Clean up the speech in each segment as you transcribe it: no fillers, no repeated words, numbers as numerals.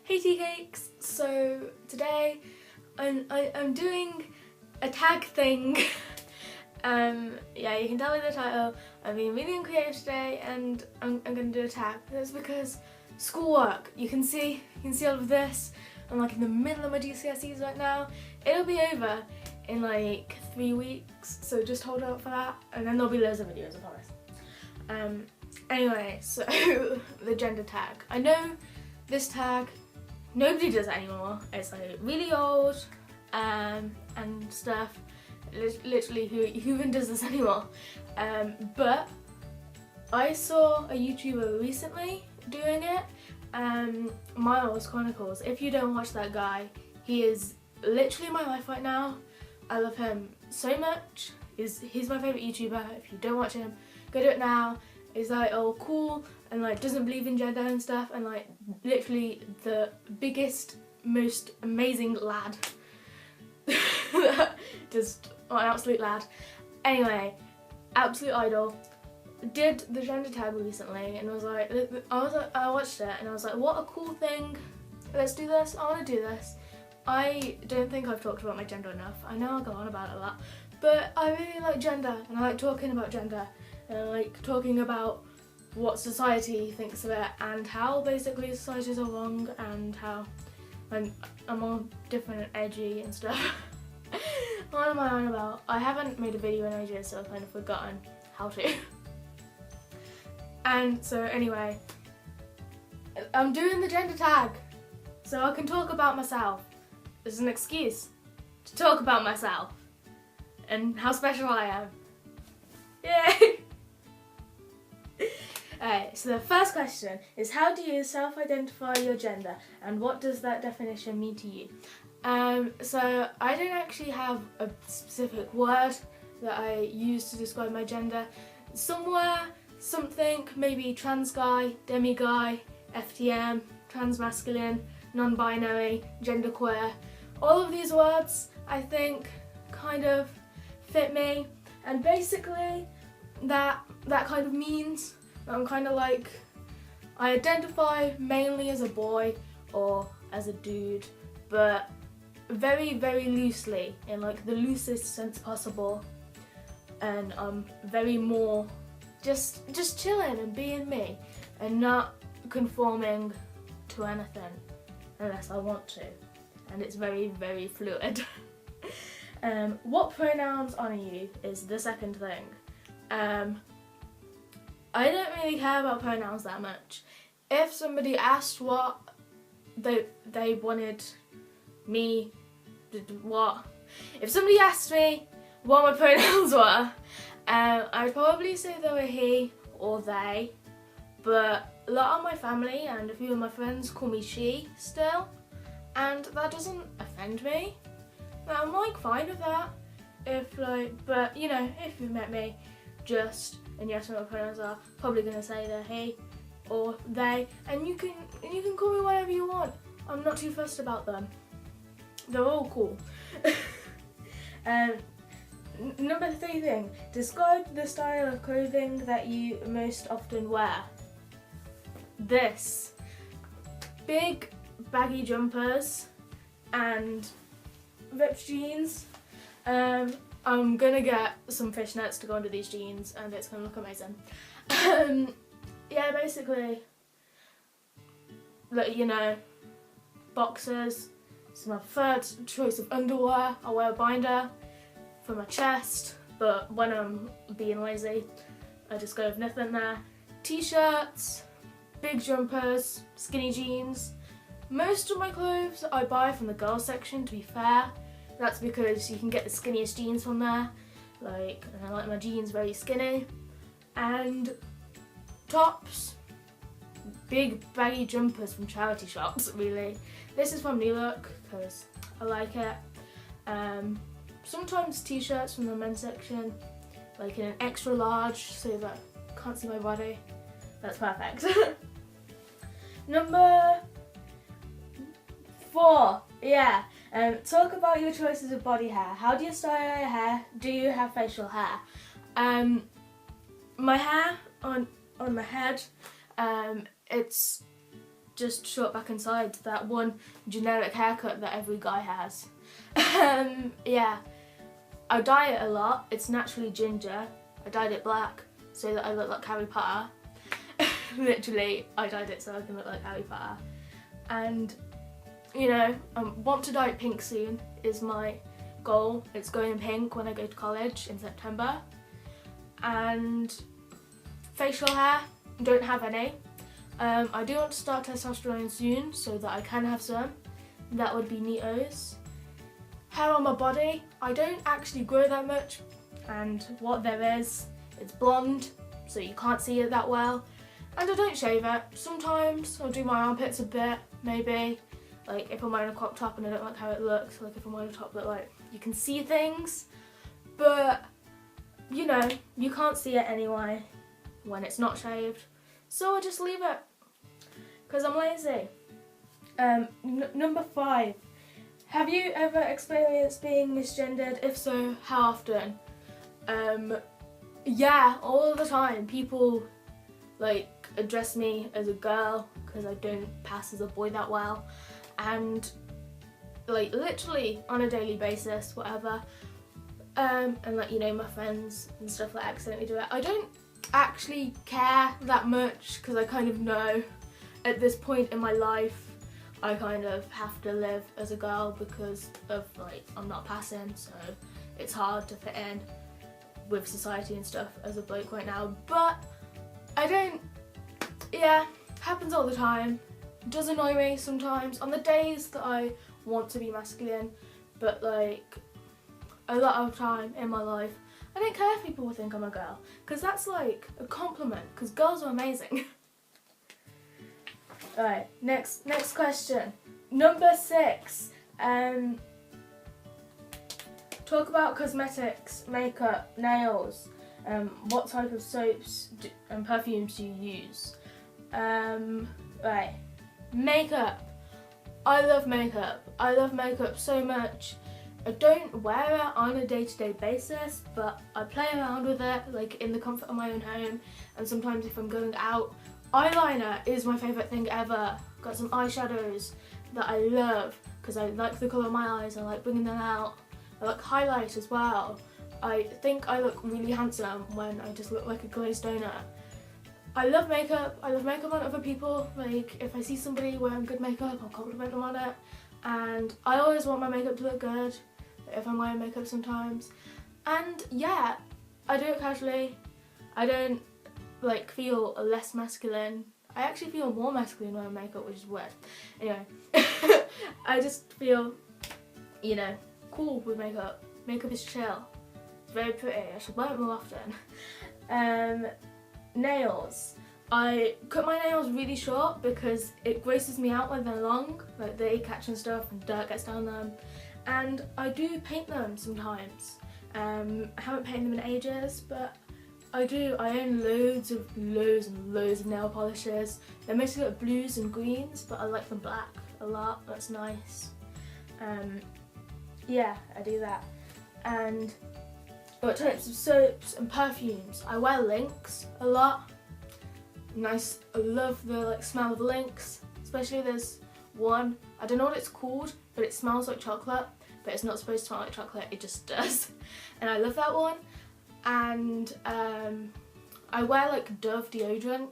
Hey tea cakes! So today I'm doing a tag thing. Yeah, you can tell by the title. I've been really creative today, and I'm gonna do a tag. That's because schoolwork. You can see all of this. I'm like in the middle of my GCSEs right now. It'll be over in like 3 weeks, so just hold out for that, and then there'll be loads of videos, I promise. Anyway, so the gender tag. I know this tag, nobody does it anymore. It's like really old and stuff. Literally, who even does this anymore? But I saw a YouTuber recently doing it. Miles Chronicles. If you don't watch that guy, he is literally my life right now. I love him so much. He's my favourite YouTuber. If you don't watch him, go do it now. He's like all cool and like doesn't believe in gender and stuff, and like literally the biggest, most amazing lad. Just an absolute lad. Anyway, absolute idol. Did the gender tag recently, and I watched it and I was like, what a cool thing. Let's do this. I want to do this. I don't think I've talked about my gender enough. I know I go on about it a lot, but I really like gender, and I like talking about gender, and I like talking about what society thinks of it, and how basically societies are wrong, and how I'm all different and edgy and stuff. What am I on about? I haven't made a video in ages, so I've kind of forgotten how to. And so anyway, I'm doing the gender tag so I can talk about myself. It's an excuse to talk about myself and how special I am. Yay! Alright, so the first question is, how do you self-identify your gender, and what does that definition mean to you? So I don't actually have a specific word that I use to describe my gender. Somewhere, something, maybe trans guy, demi guy, FTM, transmasculine, non-binary, genderqueer. All of these words, I think, kind of fit me, and basically that kind of means that I'm kind of like, I identify mainly as a boy or as a dude, but very, very loosely, in like the loosest sense possible, and I'm very more just chilling and being me and not conforming to anything unless I want to, and it's very, very fluid. What pronouns honour you is the second thing. I don't really care about pronouns that much. If somebody asked what they wanted me, if somebody asked me what my pronouns were, I'd probably say they were he or they, but a lot of my family and a few of my friends call me she still, and that doesn't offend me. I'm like fine with that. But you know, if you've met me, and you ask me what my pronouns are, probably gonna say they're he or they, and you can call me whatever you want. I'm not too fussed about them. They're all cool. Number 3 thing, describe the style of clothing that you most often wear. This. Big baggy jumpers and ripped jeans. I'm gonna get some fishnets to go under these jeans, and it's gonna look amazing. Yeah, basically, you know, boxers. It's my third choice of underwear. I wear a binder for my chest, but when I'm being lazy, I just go with nothing there. T-shirts, big jumpers, skinny jeans. Most of my clothes I buy from the girls section, to be fair. That's because you can get the skinniest jeans from there. And I like my jeans very skinny. And tops, big baggy jumpers from charity shops, really. This is from New Look because I like it. Sometimes t-shirts from the men's section, like in an extra large so that I can't see my body. That's perfect. Number 4, yeah. Talk about your choices of body hair. How do you style your hair? Do you have facial hair? My hair on my head, it's just short back and sides, that one generic haircut that every guy has. Yeah, I dye it a lot. It's naturally ginger. I dyed it black so that I look like Harry Potter. Literally, I dyed it so I can look like Harry Potter. And, you know, I want to dye it pink soon is my goal. It's going pink when I go to college in September. And facial hair, don't have any. I do want to start testosterone soon so that I can have some. That would be neatos. Hair on my body, I don't actually grow that much, and what there is, it's blonde, so you can't see it that well. And I don't shave it. Sometimes I'll do my armpits a bit, maybe. Like if I'm wearing a crop top and I don't like how it looks, like if I'm wearing a top that like you can see things. But, you know, you can't see it anyway when it's not shaved. So I just leave it, because I'm lazy. Number 5. Have you ever experienced being misgendered? If so, how often? Yeah, all the time. People like address me as a girl because I don't pass as a boy that well, and like literally on a daily basis, whatever. And like, you know, my friends and stuff like accidentally do it. I don't actually care that much because I kind of know at this point in my life I kind of have to live as a girl because of like I'm not passing, so it's hard to fit in with society and stuff as a bloke right now. But I don't, yeah, happens all the time. Does annoy me sometimes on the days that I want to be masculine, but like a lot of time in my life I don't care if people think I'm a girl, because that's like a compliment, because girls are amazing. Alright, next question. Number 6. Talk about cosmetics, makeup, nails. What type of soaps and perfumes do you use? Right, makeup. I love makeup. I love makeup so much. I don't wear it on a day-to-day basis, but I play around with it like in the comfort of my own home, and sometimes if I'm going out. Eyeliner is my favourite thing ever. Got some eyeshadows that I love because I like the colour of my eyes, I like bringing them out. I like highlight as well. I think I look really handsome when I just look like a glazed donut. I love makeup. I love makeup on other people. Like if I see somebody wearing good makeup, I'll compliment them on it. And I always want my makeup to look good if I'm wearing makeup sometimes. And yeah, I do it casually. I don't like feel less masculine. I actually feel more masculine wearing makeup, which is weird. Anyway, I just feel, you know, cool with makeup. Makeup is chill. It's very pretty. I should wear it more often. Nails. I cut my nails really short because it grosses me out when they're long. Like they catch and stuff and dirt gets down them. And I do paint them sometimes. I haven't painted them in ages, but I do. I own loads and loads of nail polishes. They're mostly like blues and greens, but I like them black a lot. That's nice. Yeah, I do that. And what types of soaps and perfumes? I wear Lynx a lot. Nice. I love the like smell of Lynx. Especially there's one. I don't know what it's called, but it smells like chocolate. But it's not supposed to smell like chocolate. It just does. And I love that one. And I wear like Dove deodorant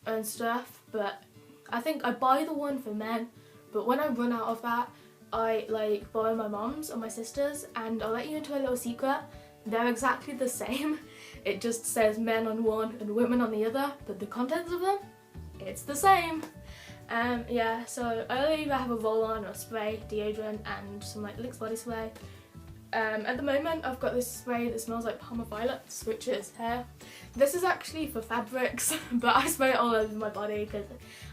and stuff, but I think I buy the one for men, but when I run out of that I like borrow my mom's or my sister's, and I'll let you into a little secret, they're exactly the same. It just says men on one and women on the other, but the contents of them, it's the same. Yeah, so I either have a roll-on or spray deodorant and some like Lynx body spray. At the moment I've got this spray that smells like Palmer Violets, which is hair. This is actually for fabrics, but I spray it all over my body because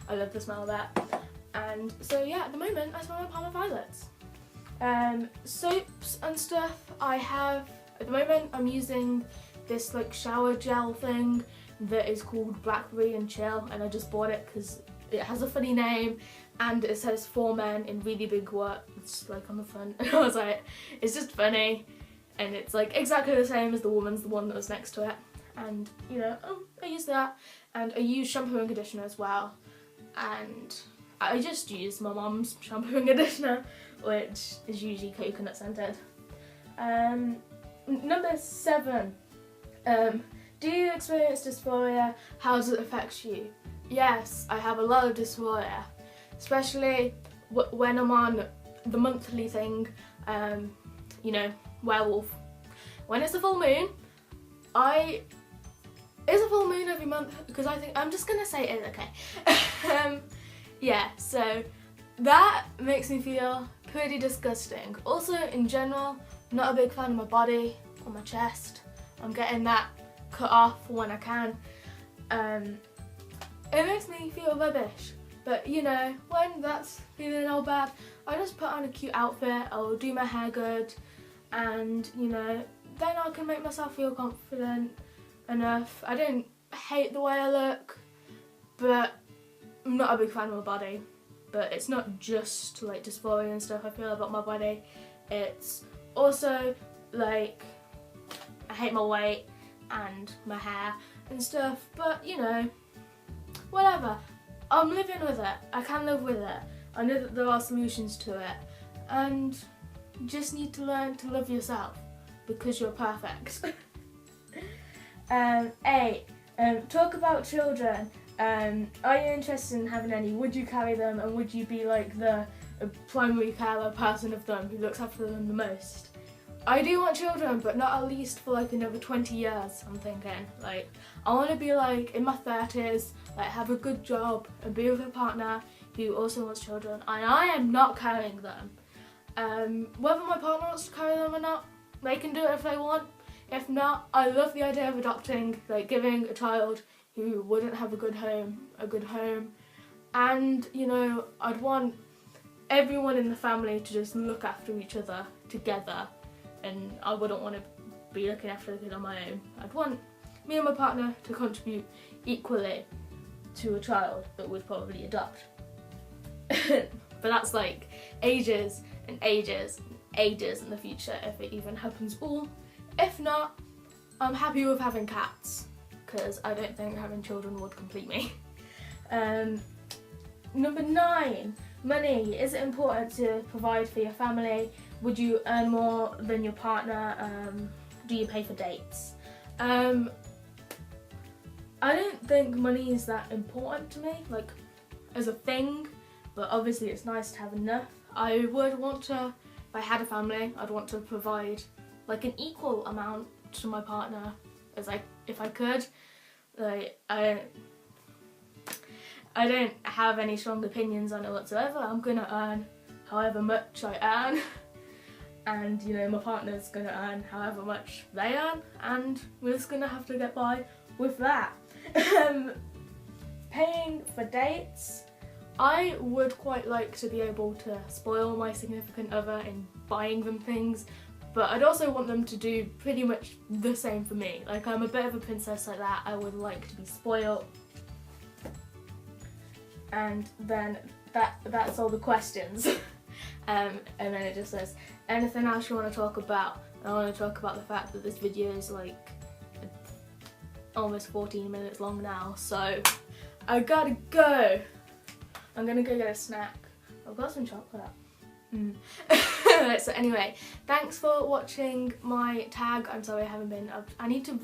I love the smell of that. And so yeah, at the moment I smell like Palmer Violets. Soaps and stuff I have, at the moment I'm using this like shower gel thing that is called Blackberry and Chill, and I just bought it because it has a funny name and it says for men in really big words like on the front, and I was like, it's just funny, and it's like exactly the same as the woman's, the one that was next to it, and you know, I use that, and I use shampoo and conditioner as well. and I just use my mum's shampoo and conditioner, which is usually coconut scented. Number 7, do you experience dysphoria? How does it affect you? Yes, I have a lot of dysphoria, especially when I'm on the monthly thing, you know, werewolf. When it's a full moon, it's a full moon every month, because I think, I'm just gonna say it, okay. Yeah, so that makes me feel pretty disgusting. Also, in general, not a big fan of my body or my chest. I'm getting that cut off when I can. It makes me feel rubbish, but you know, when that's feeling all bad, I just put on a cute outfit, I'll do my hair good, and you know, then I can make myself feel confident enough. I don't hate the way I look, but I'm not a big fan of my body. But it's not just like dysphoria and stuff I feel about my body, it's also like I hate my weight and my hair and stuff, but you know, whatever. I'm living with it. I can live with it. I know that there are solutions to it, and you just need to learn to love yourself, because you're perfect. 8. Talk about children. Are you interested in having any? Would you carry them, and would you be like the primary carer person of them who looks after them the most? I do want children, but not at least for like another 20 years, I'm thinking. Like, I want to be like in my 30s, like have a good job and be with a partner who also wants children, and I am not carrying them. Whether my partner wants to carry them or not, they can do it if they want. If not, I love the idea of adopting, like giving a child who wouldn't have a good home, and you know, I'd want everyone in the family to just look after each other together, and I wouldn't want to be looking after the kid on my own. I'd want me and my partner to contribute equally to a child that we'd probably adopt. But that's like ages and ages and ages in the future, if it even happens all. If not, I'm happy with having cats, because I don't think having children would complete me. Number 9, money. Is it important to provide for your family? Would you earn more than your partner? Do you pay for dates? I don't think money is that important to me, like as a thing, but obviously it's nice to have enough. I would want to, if I had a family, I'd want to provide like an equal amount to my partner if I could. Like, I don't have any strong opinions on it whatsoever. I'm gonna earn however much I earn, and you know, my partner's gonna earn however much they earn, and we're just gonna have to get by with that. Paying for dates. I would quite like to be able to spoil my significant other in buying them things, but I'd also want them to do pretty much the same for me. Like, I'm a bit of a princess like that. I would like to be spoiled. And then that's all the questions. And then it just says, anything else you want to talk about? I want to talk about the fact that this video is like almost 14 minutes long now, so I gotta go. I'm gonna go get a snack. I've got some chocolate. So anyway, thanks for watching my tag. I'm sorry I haven't been up. I need to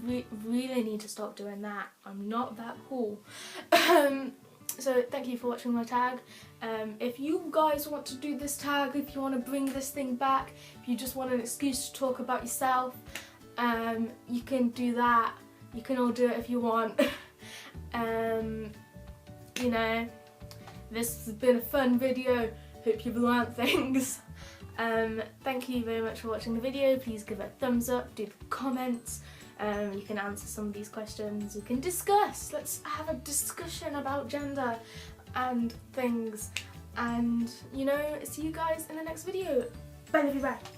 really need to stop doing that. I'm not that cool. So thank you for watching my tag. If you guys want to do this tag, if you want to bring this thing back, if you just want an excuse to talk about yourself, you can do that. You can all do it if you want. You know, this has been a fun video. Hope you've learnt things. Thank you very much for watching the video. Please give it a thumbs up, do the comments. You can answer some of these questions. You can discuss. Let's have a discussion about gender and things. And, you know, see you guys in the next video. Bye, love you, bye.